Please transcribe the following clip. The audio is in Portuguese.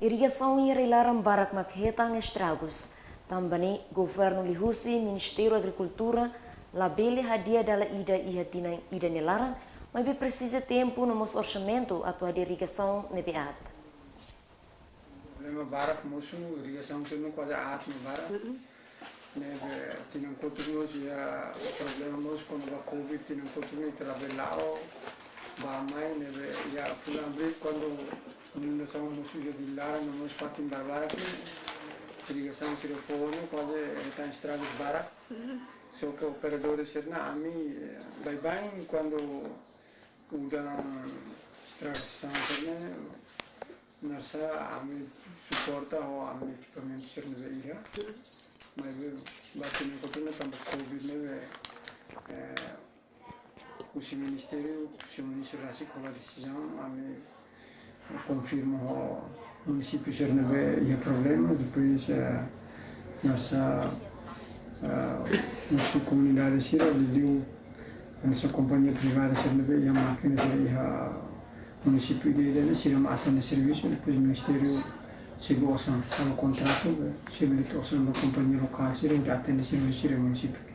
Irrigação e Reilaram Barak Makhetang estragos. Também Governo Lihusi, Ministério da Agricultura, labele hadia dala ida e hatina ida nelarang, mas precisa tempo no nosso orçamento atuar de irrigação nebeat. Problema Barak moço, irrigação que não quase arte no Barak. Neve tinham continuo já problema moço quando a Covid tinham continuo trabalhar, vai neve já fulano quando não são moço já de lá não nos fatem Barak. Irrigação telefone quase está em estrada de Barak. Só que o operador de Sernami vai bem quando udah estrada nasa kami suporta o kami equipamento Sernami mas batendo com tudo também Covid o ministério assim com a decisão kami confirma o município Sernami o problema depois nasa nossa comunidade sira deu nossa companhia privada sendo a máquina seria o município de sira máquina de serviço depois o ministério chegou a um contrato chegou a uma companhia local sira de atender serviço do município